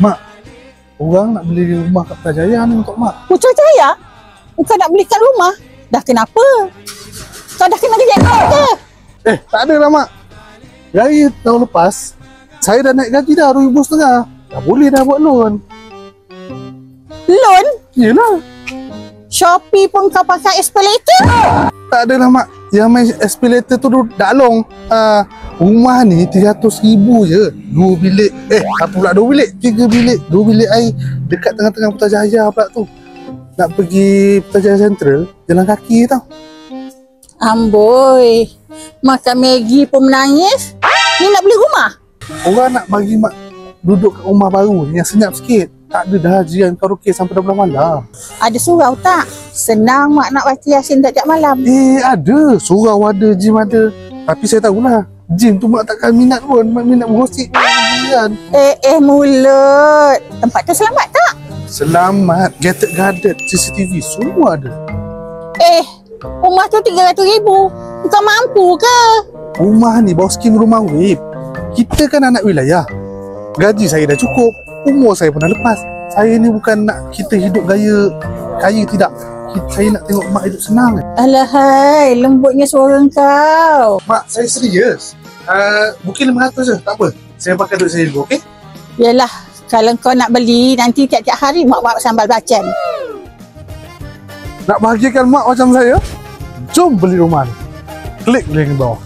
Mak, orang nak beli rumah kat Putrajaya ni untuk mak. Putrajaya? Bukan nak belikan rumah? Dah kenapa? Kau dah kena gaji ke? Tak ada lah mak. Raya tahun lepas, saya dah naik gaji dah RM2,500. Dah boleh dah buat loan. Loan? Yelah. Shopee pun kau pakai Expalator? Tak ada lah mak. Yang main Expalator tu dah long. Rumah ni 300,000 je. 2 bilik. Apa pula 2 bilik? 3 bilik. 2 bilik air. Dekat tengah-tengah Putrajaya pula tu. Nak pergi Putrajaya Central, jalan kaki tau. Amboi, makan Maggi pun menangis. Ni nak beli rumah? Orang nak bagi mak duduk kat rumah baru yang senyap sikit. Tak ada dah hajian karaoke sampai 12 malam. Ada surau tak? Senang mak nak baca Yasin tiap malam. Ada. Surau ada, gym ada. Tapi saya tahulah, gym tu mak takkan minat pun. Mak minat bergosip kan. Mulut. Tempat tu selamat tak? Selamat, gated guarded, CCTV semua ada. Rumah tu 300,000. Kau mampu ke? Rumah ni bawah skim rumah wave. Kita kan anak wilayah. Gaji saya dah cukup. Umur saya pun dah lepas. Saya ni bukan nak kita hidup gaya kaya, tidak. Saya nak tengok mak hidup senang. Alahai, lembutnya suara kau. Mak, saya serius. Mungkin 500 je, tak apa. Saya pakai duit saya dulu, okey? Yalah, kalau kau nak beli, nanti tiap-tiap hari mak bawa sambal bacang. Nak bahagiakan mak macam saya? Jom beli rumah ni. Klik link bawah.